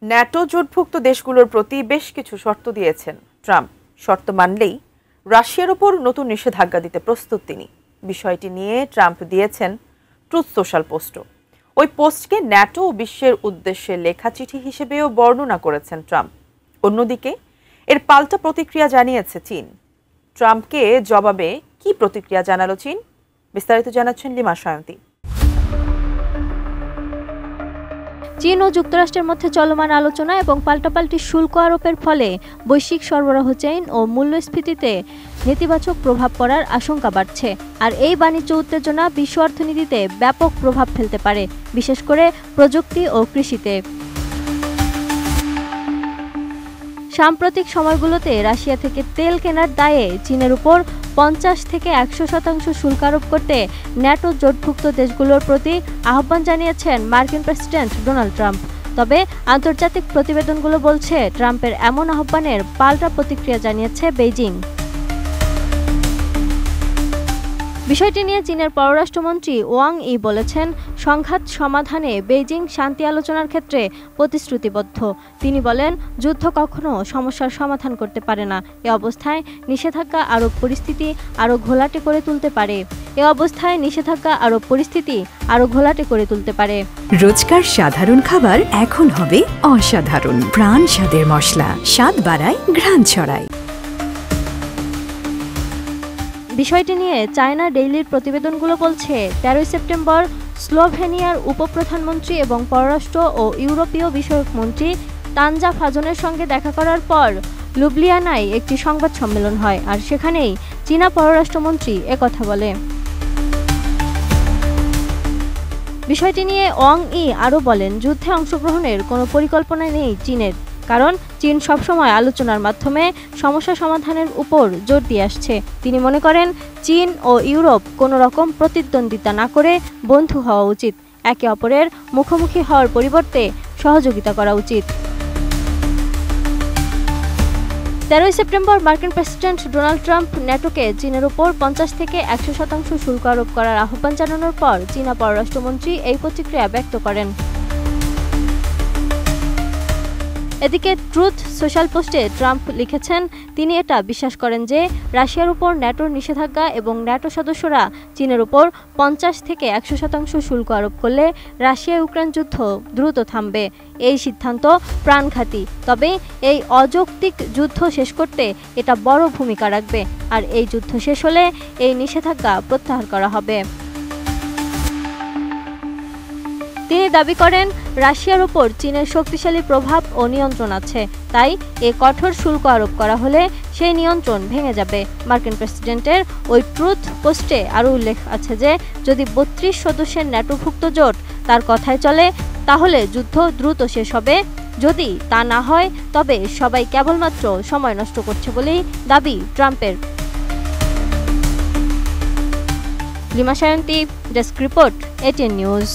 NATO জোটভুক্ত দেশগুলোর প্রতি বেশ কিছু শর্ত দিয়েছেন ট্রাম্প। শর্ত মানলেই রাশিয়ার উপর নতুন নিষেধাজ্ঞা দিতে প্রস্তুত তিনি। বিষয়টি নিয়ে ট্রাম্প দিয়েছেন ট্রুথ সোশ্যাল পোস্টও। ওই পোস্টকে ন্যাটো ও বিশ্বের উদ্দেশ্যে লেখা চিঠি হিসেবেও বর্ণনা করেছেন ট্রাম্প। অন্যদিকে এর পাল্টা প্রতিক্রিয়া জানিয়েছে চীন। ট্রাম্পকে জবাবে কি প্রতিক্রিয়া জানালো চীন, বিস্তারিত জানাচ্ছেন লিমা সায়ন্তী। চীন ও যুক্তরাষ্ট্রের মধ্যে চলমান আলোচনা এবং পাল্টাপাল্টি শুল্ক আরোপের ফলে বৈশ্বিক সরবরাহ চেইন ও মূল্যস্ফীতিতে নেতিবাচক প্রভাব পড়ার আশঙ্কা বাড়ছে। আর এই বাণিজ্য উত্তেজনা বিশ্ব অর্থনীতিতে ব্যাপক প্রভাব ফেলতে পারে, বিশেষ করে প্রযুক্তি ও কৃষিতে। সাম্প্রতিক সময়গুলোতে রাশিয়া থেকে তেল কেনার দায়ে চীনের উপর 50 থেকে 100% শুল্ক আরোপ করতে ন্যাটো জোটভুক্ত দেশগুলোর প্রতি আহ্বান জানিয়েছেন মার্কিন প্রেসিডেন্ট ডোনাল্ড ট্রাম্প। তবে আন্তর্জাতিক প্রতিবেদনগুলো বলছে ট্রাম্পের এমন আহ্বানের পাল্টা প্রতিক্রিয়া জানিয়েছে বেইজিং। বিষয়টি নিয়ে চীনের পররাষ্ট্রমন্ত্রী ওয়াং ই বলেছেন, সংঘাত সমাধানে বেইজিং শান্তি আলোচনার ক্ষেত্রে প্রতিশ্রুতিবদ্ধ। তিনি বলেন, যুদ্ধ কখনো সমস্যার সমাধান করতে পারে না। এ অবস্থায় নিষেধাজ্ঞা আরব পরিস্থিতি আরও ঘোলাটে করে তুলতে পারে। রোজকার সাধারণ খাবার এখন হবে অসাধারণ। প্রাণ স্বাদের মশলা, স্বাদ বাড়ায়, ঘ্রাণ ছড়ায়। বিষয়টি নিয়ে চায়না ডেইলির প্রতিবেদনগুলো বলছে, 13 সেপ্টেম্বর স্লোভেনিয়ার উপপ্রধানমন্ত্রী এবং পররাষ্ট্র ও ইউরোপীয় বিষয়ক মন্ত্রী তানজা ফাজনের সঙ্গে দেখা করার পর লুবলিয়ানায় একটি সংবাদ সম্মেলন হয়, আর সেখানেই চীনা পররাষ্ট্রমন্ত্রী একথা বলে। বিষয়টি নিয়ে ওয়াং ই আরও বলেন, যুদ্ধে অংশগ্রহণের কোনো পরিকল্পনা নেই চীনের, কারণ চীন সবসময় আলোচনার মাধ্যমে সমস্যা সমাধানের উপর জোর দিয়ে আসছে। তিনি মনে করেন, চীন ও ইউরোপ কোনো রকম প্রতিদ্বন্দ্বিতা না করে বন্ধু হওয়া উচিত। একে অপরের মুখোমুখি হওয়ার পরিবর্তে সহযোগিতা করা উচিত। 13 সেপ্টেম্বর মার্কিন প্রেসিডেন্ট ডোনাল্ড ট্রাম্প ন্যাটোকে চীনের উপর 50 থেকে 100% শুল্ক আরোপ করার আহ্বান জানানোর পর চীনা পররাষ্ট্রমন্ত্রী এই প্রতিক্রিয়া ব্যক্ত করেন। এদিকে ট্রুথ সোশ্যাল পোস্টে ট্রাম্প লিখেছেন, তিনি এটা বিশ্বাস করেন যে রাশিয়ার উপর ন্যাটোর নিষেধাজ্ঞা এবং ন্যাটো সদস্যরা চীনের উপর 50 থেকে 100% শুল্ক আরোপ করলে রাশিয়া ইউক্রেন যুদ্ধ দ্রুত থামবে। এই সিদ্ধান্ত প্রাণঘাতী, তবে এই অযৌক্তিক যুদ্ধ শেষ করতে এটা বড় ভূমিকা রাখবে, আর এই যুদ্ধ শেষ হলে এই নিষেধাজ্ঞা প্রত্যাহার করা হবে। তিনি দাবি করেন, রাশিয়ার উপর চীনের শক্তিশালী প্রভাব ও নিয়ন্ত্রণ আছে, তাই এ কঠোর শুল্ক আরোপ করা হলে সেই নিয়ন্ত্রণ ভেঙে যাবে। মার্কিন প্রেসিডেন্টের ওই ট্রুথ পোস্টে আরও উল্লেখ আছে যে যদি 32 সদস্যের ন্যাটোভুক্ত জোট তার কথায় চলে, তাহলে যুদ্ধ দ্রুত শেষ হবে। যদি তা না হয়, তবে সবাই কেবলমাত্র সময় নষ্ট করছে বলেই দাবি ট্রাম্পের। Lima Sayanti, desk report, ATN news.